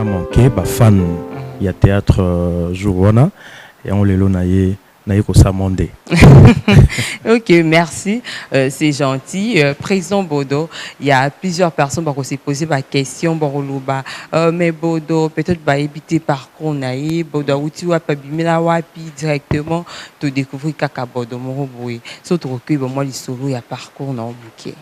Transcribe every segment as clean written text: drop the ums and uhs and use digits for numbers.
n'a manqué ba fan il y a théâtre Jourwana et on les lonaye naïko samandé. Ok, merci, c'est gentil. Président Bodo, il y a plusieurs personnes qui se posent la question, mais Bodo, peut-être va éviter parcours naïf, Bodo, où tu vas pas bimela wapi directement, tu découvrir Kaka Bodo Moroboui. Surtout que moi, les solos, il y a parcours dans le bouquet.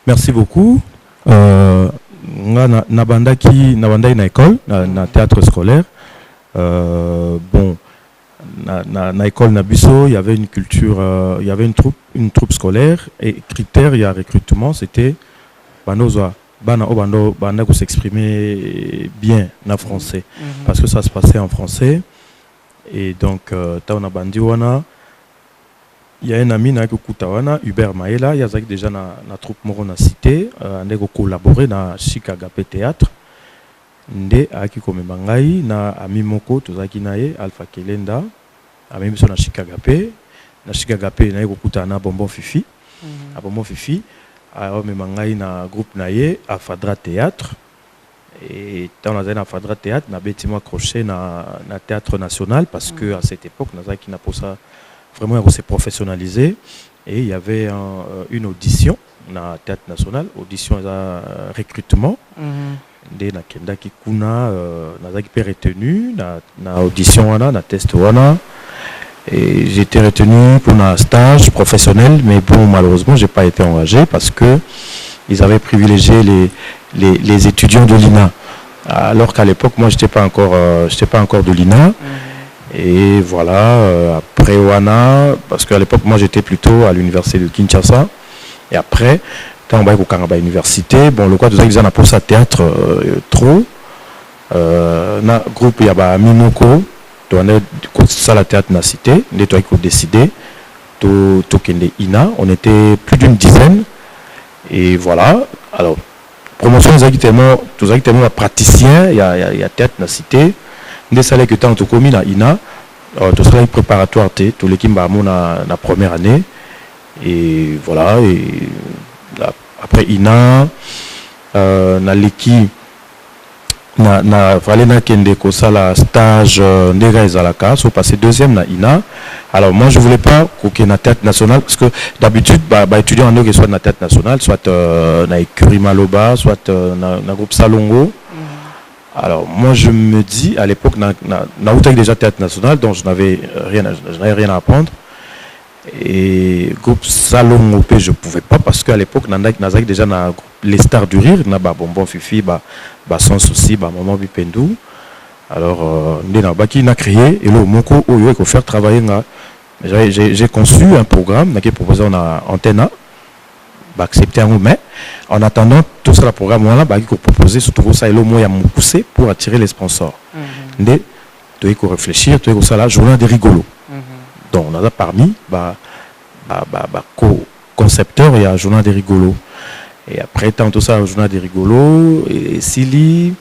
Merci beaucoup. Na bandaki na école, na théâtre scolaire. Bon. Na école Nabiso, il y avait une culture, il y avait une troupe scolaire et critère, il y a recrutement, c'était bana s'exprimer bien en français parce que ça se passait en français et donc taona bandiwana il y a un ami na kutawana Hubert Maela, il y a déjà na troupe moro na cité ndeko collaborer na Chicago théâtre nde aki komema ngai na ami moko tozaki naye Alpha Kelenda ami biso na Chicago na kokuta na Bonbon Fifi a Bonbon Fifi a mema ngai na groupe naye Afadra théâtre et dans la Afadra théâtre na bêtiment crochet na théâtre national parce que à cette époque nazaki na pour ça vraiment on s'est professionnalisé et il y avait une audition na théâtre national audition recrutement de na kendaki kuna nazaki pe retenu na audition wana na test wana et j'ai été retenu pour un stage professionnel mais bon malheureusement j'ai pas été engagé parce que ils avaient privilégié les étudiants de l'INA alors qu'à l'époque moi j'étais pas encore de l'INA et voilà après wana parce qu'à l'époque moi j'étais plutôt à l'université de Kinshasa et après quand on va à l'université, bon, le quoi, tout ça, ils en ont pour ça théâtre trop. Na groupe, il y a Minoko, on est ça la théâtre na cité, on est décidé, tout kende ina, on était plus d'une dizaine et voilà. Alors promotion exactement, tout exactement praticien, il y a théâtre na cité, des salaires que tant tout commis na ina, tout ça préparatoire tout l'équipe va na première année et voilà et après ina na leki na fallait na kende ko sala stage ndega ezalaka so passé deuxième na ina alors moi je voulais pas qu'au na théâtre national parce que d'habitude étudiant en que soit na théâtre national soit na écurie Maloba soit na groupe Salongo. Alors moi je me dis à l'époque na déjà théâtre national donc je n'avais rien à apprendre. Et groupe Salon OP je pouvais pas parce qu'à l'époque Nazak déjà les stars du rire na Bonbon Fifi sans souci maman Bipendou alors qui n'a créé et le moko oyo ko faire travailler j'ai conçu un programme qui proposé on a Antena accepté mais en attendant tout ça le programme là qui proposé surtout ça et le moyen pousser pour attirer les sponsors ndé tu faut réfléchir tu ça là journée des rigolos. Donc on a parmi co-concepteur il y a journal des rigolos et après tant tout ça journal des rigolos et Sili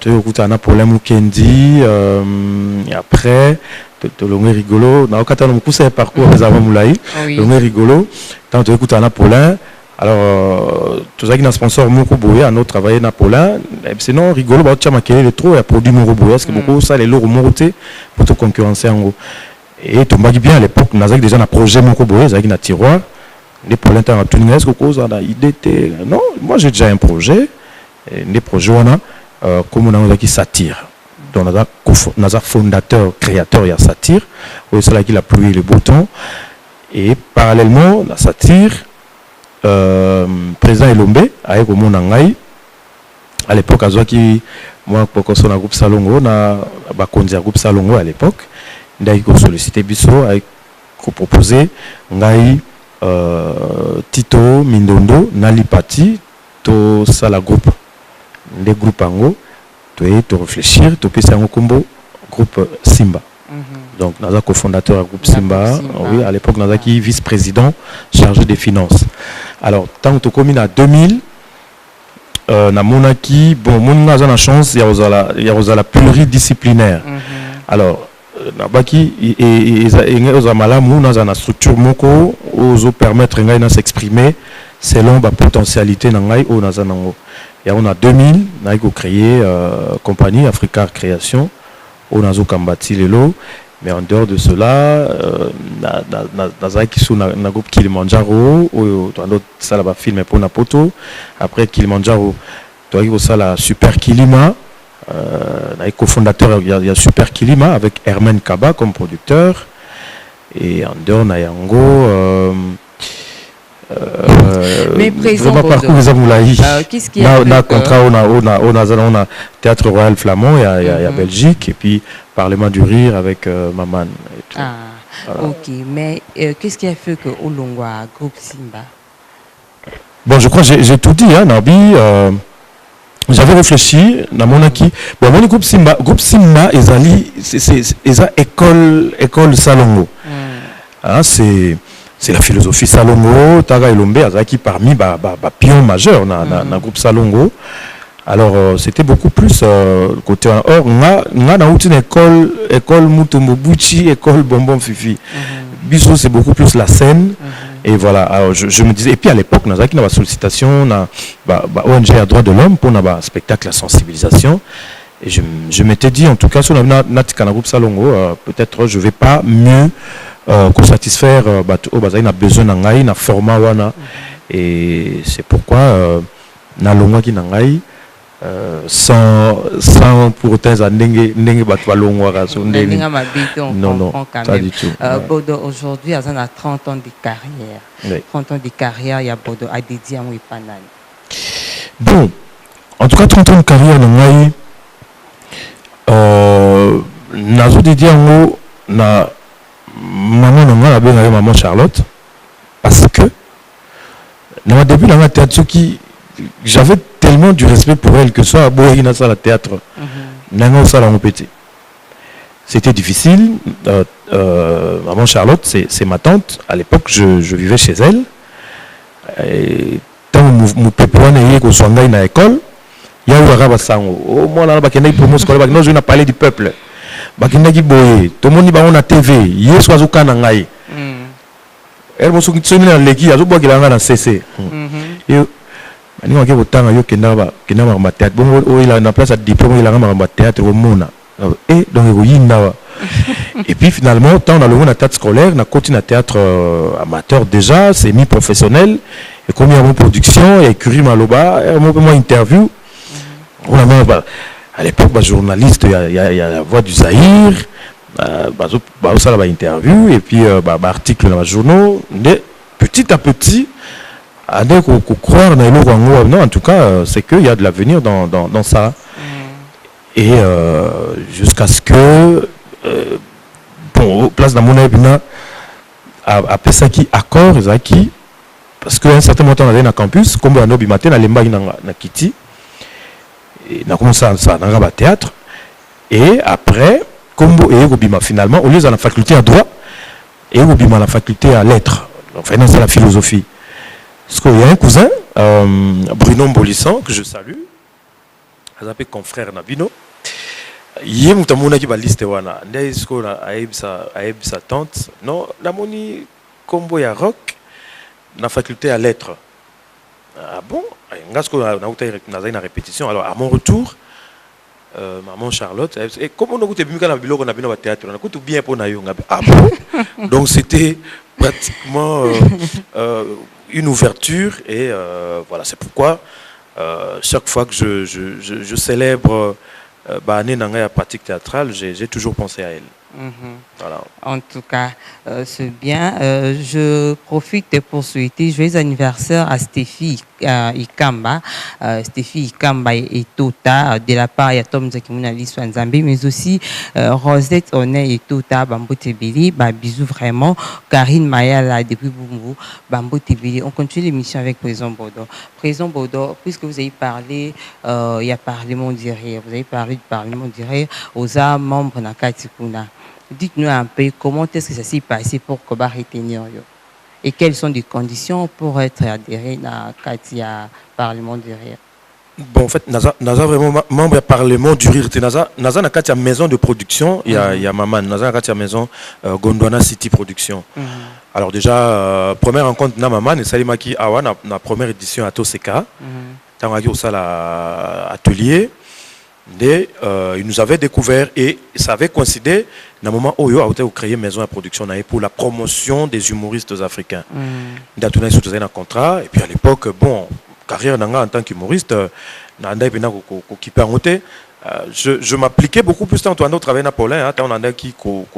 tu écoutes un problème ou Kendi et après tu le rigolo na okata no kusa parcours les avant moulai le rigolo tant tu écoutes un Paulin alors tout ça qui n'a sponsor moko boya un autre travailler na Paulin sinon rigolo ba tu maquiller le trop et produit moko boya parce que beaucoup ça les lourds monter pour te concurrencer en gros. Et tout le bien à l'époque, nous avons déjà un projet Moko Boé, nous avons un tiroir. Les problèmes à tout le monde, idée. Non, moi j'ai déjà un projet. Les projets, comme on a qui satire. Donc nous avons fondateur, créateur, il y a satire. C'est là qu'il a pluie les beaux temps. Et parallèlement, la satire, président Elombe, avec au monde à l'époque, moi, pour qu'on soit un groupe Salongo, on a un groupe Salongo à l'époque. D'ailleurs, sollicité Bisso avec proposé ngai Tito Mindondo Nalipati to sala groupe les groupes ango to réfléchir to pesa un combo groupe Simba. Donc naza cofondateur du groupe Simba, oui à l'époque naza qui vice-président chargé des finances. Alors tant que commune à 2000 na monaki bon mon naza na chance il y a la pluridisciplinaire. Alors nabaki et aux amalamu dans une structure moko aux permettre ngai na s'exprimer selon ba potentialité na ngai o nazanango Et on a 2000, on a créé compagnie Africa Création, on a Kambati Lelo, mais en dehors de cela, dans groupe Kilimanjaro, dans d'autres salles de film pour Napoto, après Kilimanjaro, tu as ça la Super Kilima, cofondateur, il y a Super Kilima avec Herman Kaba comme producteur, et en dehors, on a Yango. Mais président qu'est-ce qu'il y a on a Théâtre Royal Flamand, il y a Belgique, et puis Parlement du Rire avec Maman. Voilà. Ok, mais qu'est-ce qui a fait que Olongwa groupe Simba? Bon, je crois que j'ai tout dit, hein, Nabi. J'avais réfléchi, dans mon acquis. Bon, mon groupe Simba, c'est école Salongo. Hein, c'est la philosophie Salongo, Taga et Lombe, qui parmi pions majeurs dans le groupe Salongo. Alors, c'était beaucoup plus côté. Or, on a une école Mutombobuchi, école Bonbon Fifi. Bisous, c'est beaucoup plus la scène. Et voilà, alors je me disais, et puis à l'époque, on a une sollicitation, ONG à droit de l'homme pour un spectacle à sensibilisation. Et je m'étais dit, en tout cas, si on a un groupe Salongo, peut-être je ne vais pas mieux qu'on satisfaire on a besoin d'un format wana et c'est pourquoi nalongwa ki nangai sans pour autant ndenge batu balongwa raso ndenge non pas du tout. Bodo aujourd'hui a 30 ans de carrière. Oui. 30 ans de carrière, il y a Bodo a dédié à Mwipanani. Bon, en tout cas 30 ans de carrière nangai nazo dédié à moi na maman Charlotte, parce que dans le début dans la théâtre, j'avais tellement du respect pour elle que soit à Bourguina ça la théâtre, c'était difficile. Maman Charlotte, c'est ma tante. À l'époque, je vivais chez elle. Et tant mon peuple est soit dans l'école, il y a eu un au moins là, je n'ai pas parlé du peuple. Bakindaki boye to moni ba on a TV yesu azuka na ngai elmo so kitsomi na leki azobwakela nga na CC yo ani wake botanga yo kenda ba théâtre bongo o ila na place à diplôme ila nga ba théâtre au mona et donc ko yinda et puis finalement tant on a le théâtre scolaire na continue théâtre amateur déjà semi professionnel et combien de production et écurie maloba moi interview on a à l'époque, journaliste, il y a la voix du Zaïre, ça la interview, et puis article dans les journaux. Petit à petit, croire non, en tout cas, c'est qu'il y a de l'avenir dans ça. Et jusqu'à ce que, place dans mon ébina, à Pesaki, accord, parce qu'à un certain moment, on avait un campus, comme on a dit matin, on a l'embaï na Kiti. On a commencé à faire théâtre et après comme finalement au lieu de la faculté à droit et à la faculté à lettres, enfin c'est la philosophie. Parce qu'il y a un cousin Bruno Mbolissan que je salue, il s'appelle confrère Nabino. Il y a un qui va liste wana ndesko na sa tante non la moni combo ya rock na faculté à lettres. Ah bon? On a une répétition. Alors, à mon retour, maman Charlotte, et comme on a écouté le théâtre, on a écouté bien pour Nayo. Ah bon? Donc, c'était pratiquement une ouverture. Et voilà, c'est pourquoi chaque fois que je célèbre la pratique théâtrale, j'ai toujours pensé à elle. Voilà. En tout cas, c'est bien. Je profite pour souhaiter joyeux anniversaire à Stéphie Ikamba. Stéphie Ikamba et Tota, de la part de Tom Zakimounali Swanzambi, mais aussi Rosette Onet et Tota, Bambo Tebili. Bisous vraiment. Karine Mayala, depuis Boumou, Bambo Tebili. On continue l'émission avec Président Bodo. Président Bodo, puisque vous avez parlé, il y a Parlement du Rire, vous avez parlé du Parlement du Rire aux membres de Katikuna. Dites-nous un peu comment est-ce que ça s'est passé pour Koba retenir et quelles sont les conditions pour être adhéré à Katia Parlement du Rire. Bon, en fait, Naza vraiment membre du Parlement du Rire. Naza na Katia maison de production, il y a Maman, Naza na Katia maison Gondwana City Production. Alors déjà première rencontre na Maman et Salimaki Awa na première édition à Toseka. Tant au salle atelier, ils nous avaient découvert et ça avait coïncidé dans le moment où ils ont créé une maison de production pour la promotion des humoristes africains. Ils ont eu un contrat et puis à l'époque, bon, carrière en tant qu'humoriste, je m'appliquais beaucoup plus tant on travaillait à Paulin, on a qui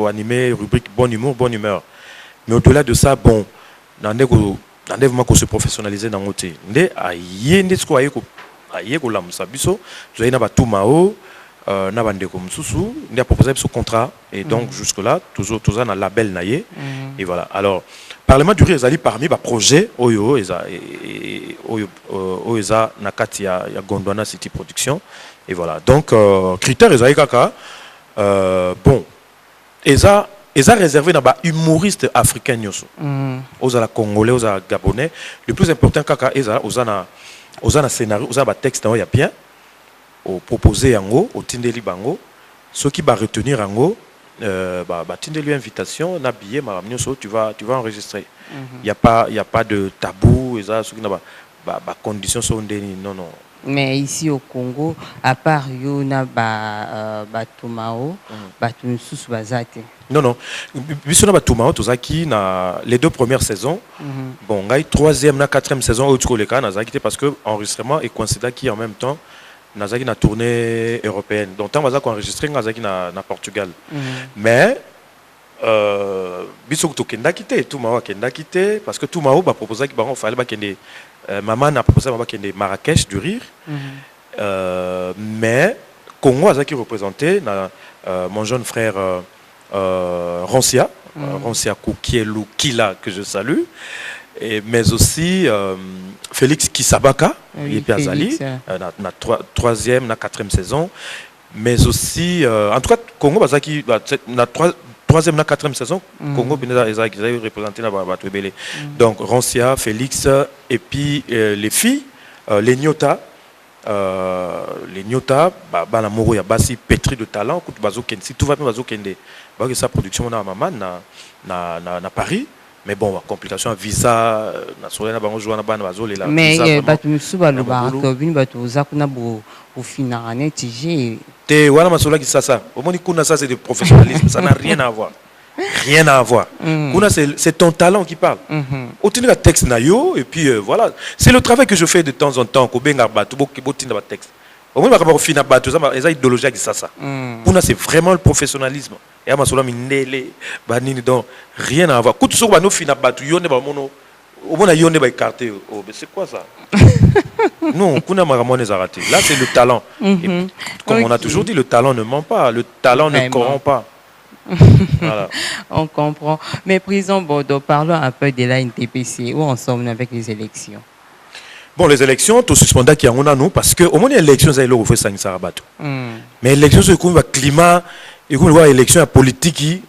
animait rubrique bon humour, bonne humeur. Mais au-delà de ça, bon, on a se professionnaliser dans le côté. Na bande comme Soussou, il a proposé ce contrat et donc jusque là toujours dans le label naïe et voilà. Alors Parlement du riz ezali parmi ba projet oyo eza nakati ya Gondwana City Production et voilà. Donc critères ezali kaka bon eza réservé na ba humoriste africain nyoso. Aux ala congolais, aux ala gabonais, le plus important kaka eza aux na scénario, aux ala ba texte ya bien. Au proposer yango au tindeli bango ceux qui va retenir yango tindeli invitation na billet tu vas enregistrer. Il y a pas de tabou et ça ceux qui n'a pas conditions sont non. Mais ici au Congo, à part Yona Batumao, Batunsus Bazate. Non. Bisona Batumao, Tozaki, les 2 premières saisons. Bon, la 3e, la 4e saison, au Tchokoleka, parce que l'enregistrement est considéré qui en même temps. Nazaki na tournée européenne. Donc tant que enregistré Nazaki na Portugal. Mais biso to kenda kité tout mawa kenda kité parce que tout mawa ba proposé que ba fallait ba kende maman a proposé ba kende Marrakech du rire. Mais Congo azaki représenté na mon jeune frère Rancia Koukielou Kila que je salue. Mais aussi Félix Kisabaka, il est Azali, na 3e, na 4e saison. Mais aussi, en tout cas, Congo, na 3e, na 4e saison, Congo, ils ont représenté la Batouébélé. Donc, Rancia, Félix, et puis les filles, les Nyota, la Moro Yabasi, pétri de talent, si tout va bien, Bazo Kende, sa production, na maman, na Paris. Mais bon, complication, visa, mais Batumusu Baluba, Tobin Batouza, kuna Boufinané, Tigé. Te Wana Masola qui ça. Au moins, ça c'est du professionnalisme, ça n'a rien à voir. Rien à voir. C'est ton talent qui parle. Au tenir texte nayo, et puis voilà. C'est le travail que je fais de temps en temps. Texte. Au moins, il y a une idéologie qui ça. C'est vraiment le professionnalisme. Et à Masola, donc rien à voir. Quand tu sors, au moins, il y écarté. C'est quoi ça? Non, là, c'est le talent. Et comme on a toujours dit, le talent ne ment pas. Le talent ne corrompt pas. Voilà. On comprend. Mais président Bodo, parlons un peu de la NTPC. Où en sommes-nous avec les élections? Bon, les élections, tout suspendant qu'il y a nous, parce qu'au moins, les élections, ça a fait 5 sarabato. Mais les élections, c'est comme le climat, et comme les élections politiques,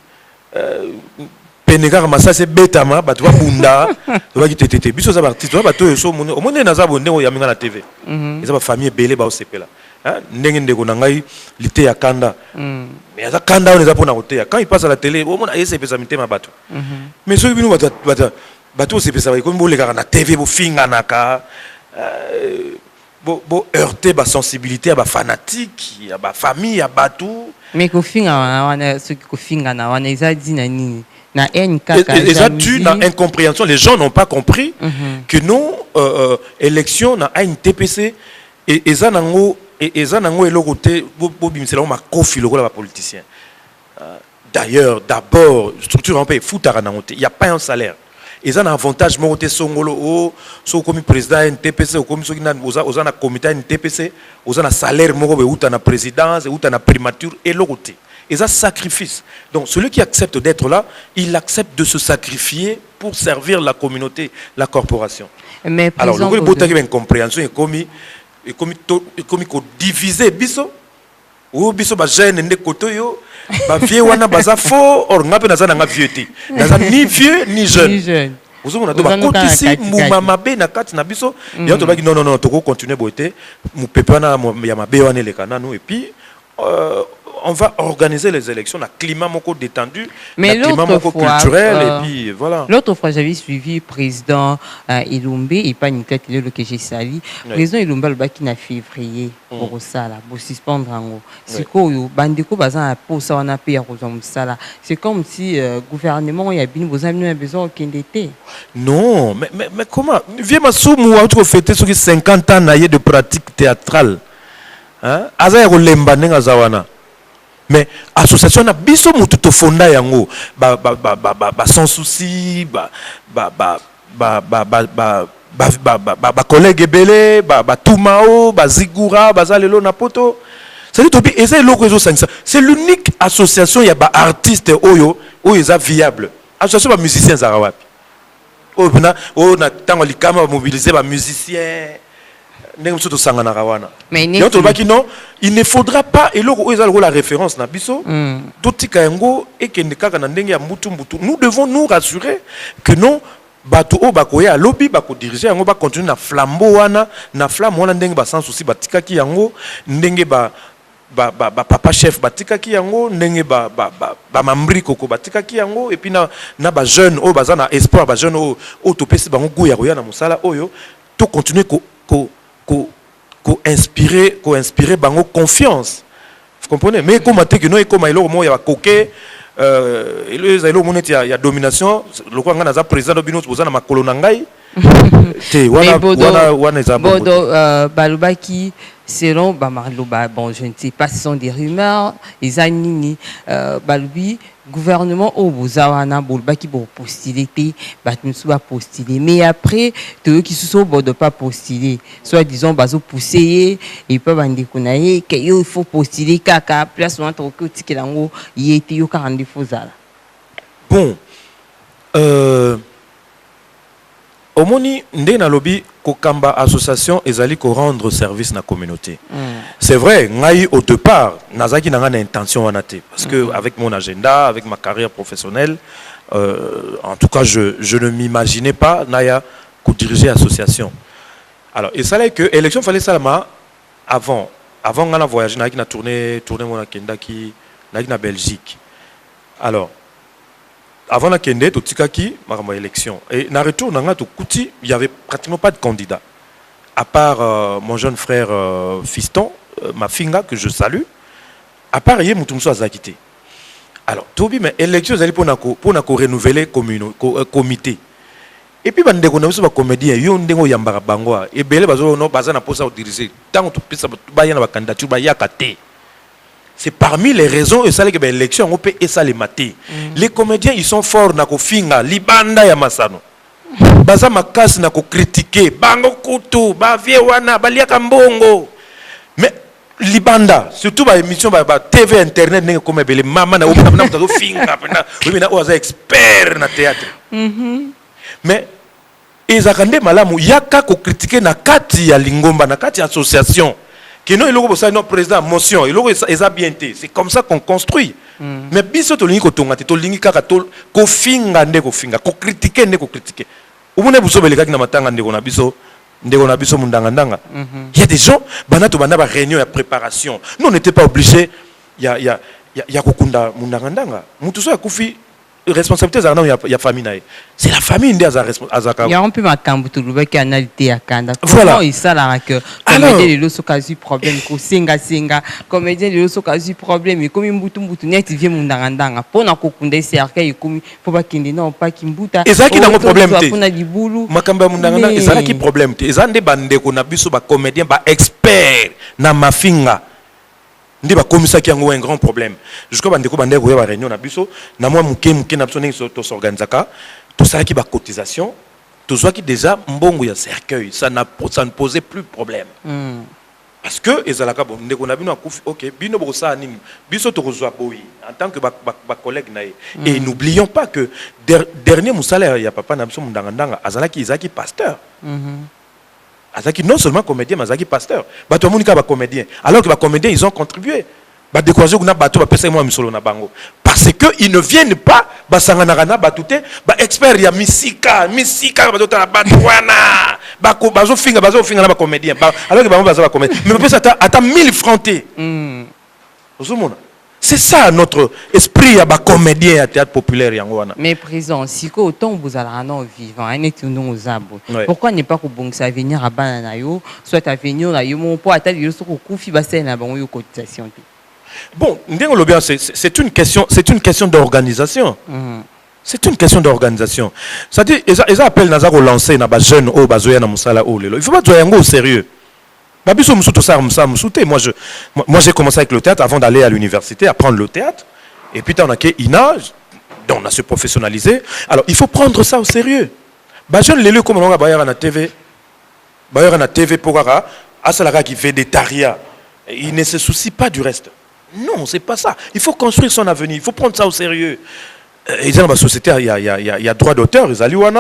Pénégar, Massa, c'est Betama, Batouba Bunda, tu vas quitter tes bisos à partir, tu vas battre au moins, au moins, il y a la TV. Ils ont une famille belée, au CP là. N'engende Gonangai, l'été à Kanda. Mais à Kanda, on les a pour la quand il passe à la télé, au moins, il y a ces amis, ma bateau. Mais ceux qui nous bateau, c'est ça, comme vous les gars, la TV, vous finganaka. Heurter la sensibilité à la fanatique, à la famille, à bateau. Mais qu'au final, ceux qui fingana, on les a dit nani. Déjà, tu n'as incompréhension. Les gens n'ont pas compris que nos élections n'a une TPC et zanango et l'autre c'est là où ma kofi le rôle de politicien. D'ailleurs, d'abord, structure en paix, il n'y a pas un salaire. Ils ont un avantage, monter Songolo, so comme président NTPC, ou comme ceux qui ont un comité NTPC, ils ont un salaire, ou un présidence, ou un primature, et l'autre. Ils ont un sacrifice. Donc, celui qui accepte d'être là, il accepte de se sacrifier pour servir la communauté, la corporation. Mais alors, le groupe de incompréhension est comme diviser biso, ou biso ba jeune ne kotoyo. Ba vieux wana baza faux or ngape naza nga vieuté naza ni vieux ni jeune vous on a ba kotisi muma mabe na kati na biso ya to ba non to ko continuer boité mu pepe wana ya mabe wana le kana nous et puis on va organiser les élections dans un climat moko détendu, mais un climat moko culturel, et puis voilà. L'autre fois, j'avais suivi le président Ilumbe, et pas Nicolas Tilelo que j'ai sali. Le président Ilumbe, le bac en février, pour ça, pour suspendre en haut. C'est quoi, Bandeko, bazan, pour ça, on a payé à ça. C'est comme si le gouvernement, il y a besoin de été. Non, mais comment? Viens ma soumou, tu fêter sur 50 ans de pratique théâtrale. Hein? Aza ko lemba nenga zawana. Mais association na biso mutu to fonda yango ba sans souci collègue belé ba tumao ba zigura bazalelo na poto. C'est l'unique association ya ba artiste oyo eza viable. Association ba musiciens za wapi. Na tango likama mobiliser ba musiciens. Mais non, il ne faudra pas, et là, la référence, nous devons nous rassurer que non, bato o bakoya lobby bako diriger yango ba continuer na flambeau wana na flamme wana ndenge ba sans souci batika ki yango ndenge ba papa chef batika ki yango ndenge ba mamri koko batika ki yango et puis na ba jeune o baza na espoir ba jeune o to pesi bango goya na musala oyo to continuer ko inspirer bango confiance. Vous comprenez? Mais comme que nous comme il y a coquet il y a domination le quoi ngana za président bino boza na makolo na ngai te wana bodo balubaki selon Bamaloba, bon je ne sais pas si ce sont des rumeurs les anini balubi gouvernement au bozawana bolbaki pour postuler batmusuba postuler mais après ceux qui se sont de pas postuler soit disons bazo pousser et pas bande konaye que il faut postuler kaka place on entre que tikelango yete yo 40 fozala bon omoni ndé na lobby kokamba association ezali ko rendre service na communauté. C'est vrai, ngai au départ nazaki na ngana intention wana te parce que avec mon agenda, avec ma carrière professionnelle en tout cas je ne m'imaginais pas naya ko diriger association. Alors il fallait que élection fallait salama avant ngana voyager na tourner mon akenda ki na Belgique. Alors avant la kende to tikaki makambo élection et na retour na nga to kuti il y avait pratiquement pas de candidat à part mon jeune frère fiston ma finga que je salue à part yé mutumso azakité alors tobi mais élection zali pour na ko renouveler comité et puis bande ko na biso ba comédien yo ndengo yambara bangwa et belé bazo no baza na posa au diriger tant to pisa ba yana ba candidature ba yakate. C'est parmi les raisons et ça les élections on peut et ça les mater. Les comédiens ils sont forts na ko finga libanda ya masano. Baza makasi na ko critiquer bango kutu ba vie wana baliaka mbongo. Mais libanda surtout ba émission ba TV internet nenge comme belé mama na na to finga pena oui na oza expert na théâtre. Mais ezakande malamu yaka ko critiquer na kati ya lingomba na kati ya association. Qui non, il a notre président motion, il a bien été. C'est comme ça qu'on construit. Mais biso to lingi ko tonga to lingi kaka to ko finga ndeko finga ko critiquer ndeko critiquer. Umune buso beleka na matanga ndeko na biso mundanga ndanga. Il y a des gens banato bana ba réunion ya préparation. Nous on n'était pas obligé ya kokunda mundanga ndanga. Mutu so ya kufi responsabilité za il y a famille nae. C'est la famille ndé azaka. Il y a un peu makambu to lubaki analyté ya kanda. Voilà. Il ça là que comédien de l'oso kazu problème ko singa comédien de l'oso kazu problème et comme mbutu net vient mundanga ndanga pona ko kunda cercle comme faut pas kinde non pas kimbuta. Ezaki na problème te. Pona libulu. Makamba mundanga ndanga ezaki problème te. Ezande bande ko na biso ba comédien ba expert na mafinga. Ndi ba komisa ki yango un grand problème jusqu'à bandeko bande ko ya réunion na biso na moi muke na biso ndenge to s'organisaka to sala ki ba cotisation to soit ki déjà mbongo ya cercueil ça ne posait plus problème parce que ezalaka bon ndeko na bino akufi OK bino bo ça nini biso to kozwa boyi en tant que ba collègue na et n'oublions pas que dernier musala ya papa na biso mundanga ndanga azalaki izaki pasteur Azaki non seulement comédien, mais Azaki pasteur. Bato monika ba comédien. Alors que ba comédien ils ont contribué. Ba décourager kuna bato ba pesa moi misolo na bango. Parce que ils ne viennent pas ba sangana na batute ba expert ya misika ba tota ba wana. Bazo finga na ba comédien. Alors que ba bazo ba comédien. Mais pesa ata 1000 francs té. Ozomona. C'est ça notre esprit à comédien à théâtre populaire. Mais président, si autant vous allez en vivant, pourquoi n'est pas que bon ça venir à Bananayo, soit à venir là, mon poids à tel lieu sur le coup, cotisation. Bon, c'est une question d'organisation. C'est une question d'organisation. C'est-à-dire, ils appellent Nazar au lancer, na jeune au bazoya na musala au lelo. Il faut pas jouer au sérieux. Moi, j'ai commencé avec le théâtre avant d'aller à l'université, apprendre le théâtre. Et puis, on a INA, donc on a se professionnaliser. Alors, il faut prendre ça au sérieux. Jeune lelo comme on a bayar na TV. Bayar na TV pour Asalara qui fait des tarias. Il ne se soucie pas du reste. Non, c'est pas ça. Il faut construire son avenir. Il faut prendre ça au sérieux. Ils ont ma société, il y a droit d'auteur, ils ont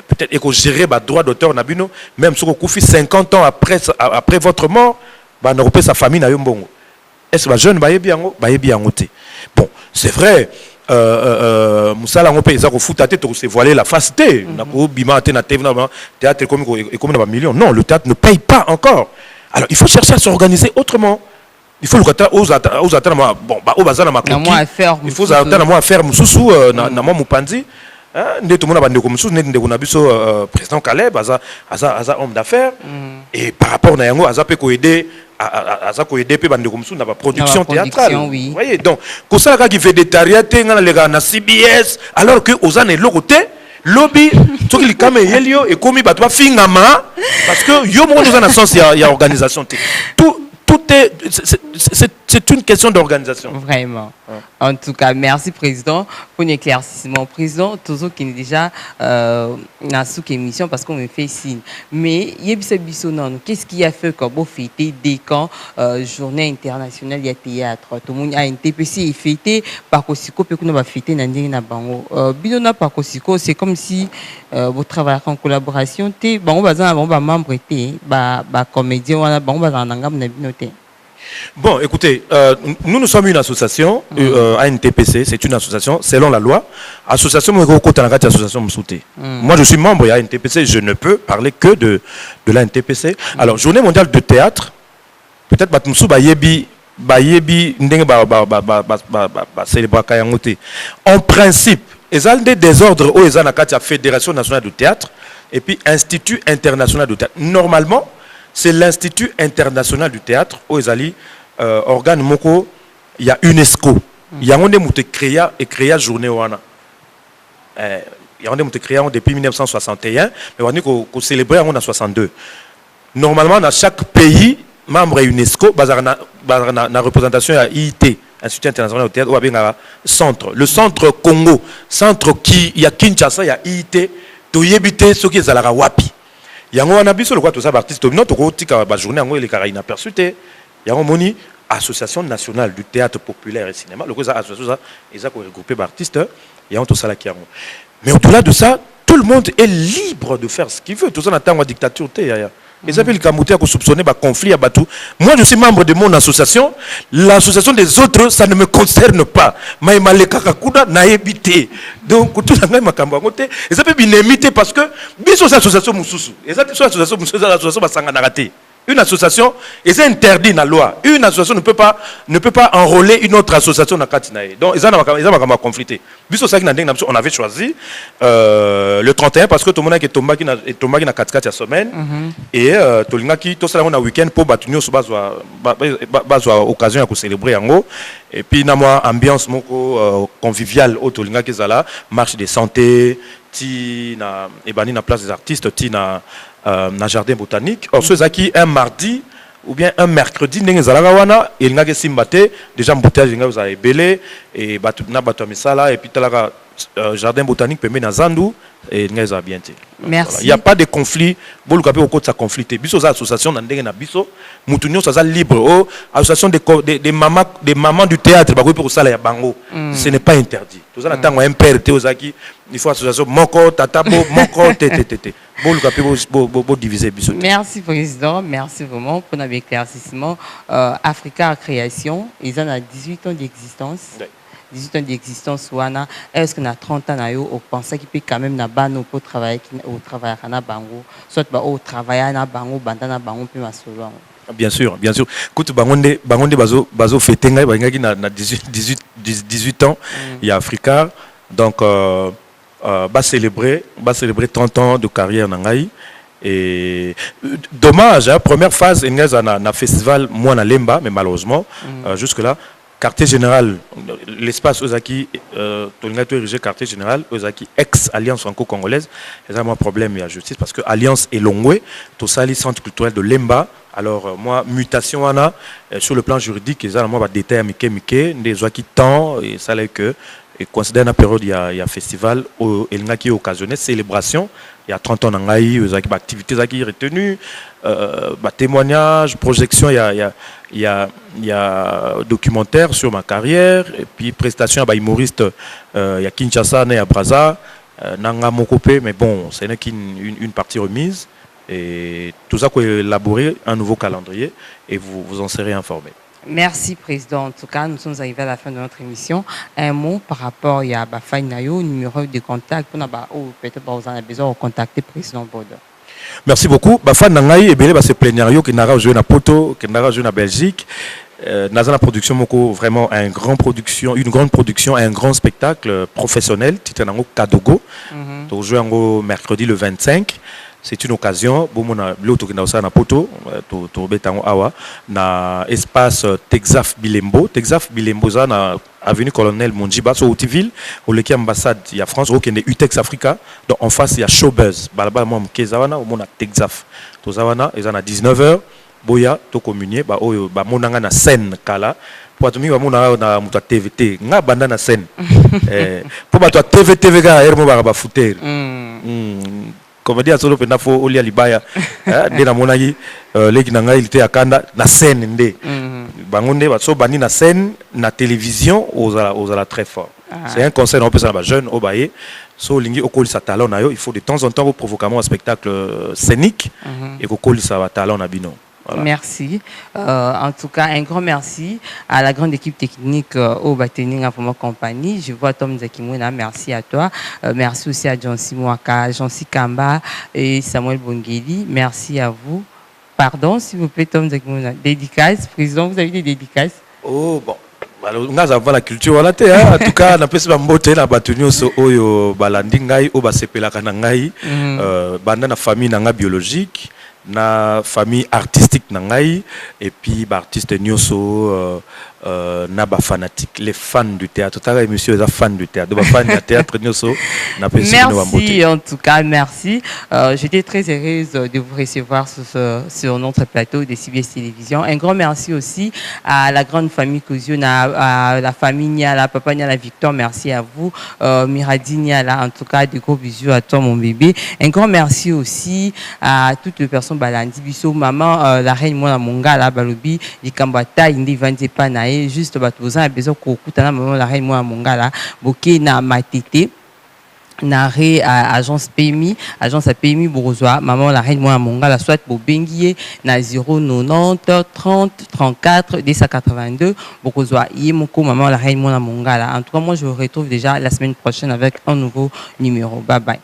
peut-être qu'il faut gérer le droit d'auteur, même si on 50 ans après votre mort, on a sa famille. Est-ce que les jeunes sont bien? Bon, c'est vrai, Moussala, on peut se voiler la face. Théâtre comme un million. Non, le théâtre ne paye pas encore. Alors, il faut chercher à s'organiser autrement. Il faut le faire aux attendre bon bah au bazar na il faut attendre à faire mususu na moi mupandi ndeto mona bande ko mususu ndeko na biso président Caleb aza homme d'affaires et par rapport na yango aza pe ko aider ko aider pe bande ko mususu na ba production théâtrale vous voyez donc ko ça ka qui fait des tariates ngana les gars na CBS alors que aux années le côté lobby tout qui kame yelio et komi ba to fingama parce que yo mo dans un sens il y a organisation tout c'est une question d'organisation. Vraiment. Ouais. En tout cas, merci Président pour l'éclaircissement. Président, toujours qui est déjà dans cette émission parce qu'on me fait signe. Mais qu'est-ce qui a fait qu'on fêter des camps, journée internationale de théâtre? Tout le monde a une TPC fêté par Kosiko, puis qu'on va fêter dans le Bango. Bidona par Kosiko, c'est comme si vous travaillez en collaboration. Bango bazan ba membre té, ba comédien wana bango bazan nangam na binoté. Bon, écoutez, nous sommes une association, ANTPC, c'est une association, selon la loi. Association, moi je suis membre de l'ANTPC, je ne peux parler que de l'ANTPC. Alors, Journée mondiale de théâtre, peut-être en principe, il y a des désordres où il y a la Fédération nationale de théâtre et puis Institut international de théâtre. Normalement, c'est l'Institut international du théâtre où ils organe moko il y a UNESCO il y a on est créé journée wana il y a on est créé depuis 1961 mais on dit qu'on célébrer en 62 normalement dans chaque pays membre UNESCO na représentation à IIT Institut international du théâtre ou bien centre le centre Congo centre qui il y a Kinshasa il y a IIT to yebité ce qui est à wapi yango wana biso le quoi tout ça artiste to ko tika ba journée yango ile kara inaperçu te yango moni association nationale du théâtre populaire et cinéma le quoi ça association ça ils a regroupé ba artistes yango tout ça là qui yango mais au-delà de ça tout le monde est libre de faire ce qu'il veut tout ça na tango dictature te ya ils avaient le Kamouté à soupçonner ba conflit à Batou. Moi je suis membre de mon association, l'association des autres ça ne me concerne pas. Mais maleka kakuda na ebité. Donc tout ça même makamba ngote, ils appellent binemité parce que biso association mususu. Et ça association mususu l'association basanga naraté. Une association est interdit dans la loi. Une association ne peut pas enrôler une autre association dans Katinae. Donc ils ont conflicté. On avait choisi le 31 parce que tout le monde est tombé dans 4 semaines et tout le monde qui tout ça on a week-end pour battre sur base occasion de célébrer en haut et puis na moi ambiance moko conviviale au tout le monde qui est là marche de santé ti na ebani na place des artistes ti na jardin botanique. Or, ceux qui un mardi ou bien un mercredi, il y a déjà embouteillage, vous avez belé et et puis jardin botanique permet dans Zandu et bien. Merci. Il n'y a pas de conflit. Vous avez au côté de ça conflit. Biso association dans des biso, moutunyo ça libre. Association des mamans du théâtre, pour ça là bango. Ce n'est pas interdit. Tout ça attend un père Théozaki. Il faut association moko tatabo moko tétété. Merci Président, merci vraiment pour notre éclaircissement. Africa Création, ils ont 18 ans d'existence. 18 ans d'existence, est-ce qu'on a 30 ans, on pense qu'il peut quand même pour travailler au travail à Bango, soit au travail à Bango, Bandana Bango, puis ma solo. Bien sûr, bien sûr. Écoute, bangonde bazo fêté ngai bangaki na 18 ans, il y a Africa. Donc va célébrer 30 ans de carrière nangai. Et dommage, hein, première phase na festival moi na Lemba, mais malheureusement jusque là quartier général, l'espace Ozaki, Tolingato érigé quartier général, Ozaki ex-alliance franco-congolaise, c'est un problème il y a justice parce que alliance est longue, tout ça, le centre culturel de Lemba. Alors moi, mutation sur le plan juridique, ils ont moi détail mike, des Ozaki temps et ça là que et considère une période il y a festival qui est occasionné célébration. Il y a 30 ans, il y a des activités qui sont retenues, témoignages, projections, il y a documentaire sur ma carrière, et puis prestations à humoriste, il y a Kinshasa, il y a Braza, Nanga Mokope, mais bon, ce n'est qu'une partie remise. Et tout ça, qu'on élaborer un nouveau calendrier et vous en serez informés. Merci, Président. En tout cas, nous sommes arrivés à la fin de notre émission. Un mot par rapport à Bafay Nayo, numéro de contact, peut-être vous en avez besoin de contacter le Président Bodo. Merci beaucoup. Bafay Nangaï, c'est pléniario qui n'a joué à Poto, qui n'a joué en Belgique. Dans la production, vraiment une grande production, un grand spectacle professionnel, titre Kadogo. Donc, joué mercredi le 25. C'est une occasion, bon mon l'autre qui n'a na poto, betango awa na espace Texaf Bilembo za na avenue Colonel Monjiba sur Houtiville, au lequel ambassade il y a France, au qui est Utex Africa, donc en face il y a Showbuzz, balabala moi mkezawana au mon Texaf, to zawana ils en a 19h, boya to communier ba oyo ba monanga na scène kala. Pour tout le monde na muta TVT, nga banda na scène. Pour ba to TVT ga hermo ba fouter. Comme dire solo penda fo olia libaya de na monaki leki na ngai ilité akanda na scène ndé bangonde ba so bani na scène na télévision aux ala très fort. C'est un conseil on peut ça ba jeune au baye so lingi okoli sa talent na yo, il faut de temps en temps provoquer un spectacle scénique et okoli sa talent na bino. Voilà. Merci. En tout cas, un grand merci à la grande équipe technique au Batening Information Compagnie. Je vois Tom Zakimouna, merci à toi. Merci aussi à Jean Simouaka, Jean Sikamba et Samuel Bongeli. Merci à vous. Pardon, s'il vous plaît, Tom Zakimouna. Dédicace, président, vous avez des dédicaces? Oh, bon. Nous avons la culture voilà en tout cas na pesi ba mbote na batunyo so oyo balandi ngai o basepelaka na ngai banda na famille na nga biologique na famille artistique nangai et puis artiste nyoso na ba fanatique les fans du théâtre tara monsieur les fans du théâtre ba fans du théâtre nyoso na merci en tout cas merci j'étais très heureuse de vous recevoir sur notre plateau de CBS Télévision. Un grand merci aussi à la grande famille Kozio, à la famille Niala, papa Niala Victor, merci à vous, Miradi Niala, en tout cas de gros bisous à toi mon bébé. Un grand merci aussi à toutes les personnes balandi biso maman la reine moi mongala balobi likambata indi vandi panae juste batoza a besoin ko kutana maman la reine moi mongala boké na matete narré à agence PMI Bourgeois maman la reine moi mongala soit bobengié na 090 30 34 282 Bourgeois yemoko maman la reine moi mongala. En tout cas moi je vous retrouve déjà la semaine prochaine avec un nouveau numéro. Bye bye.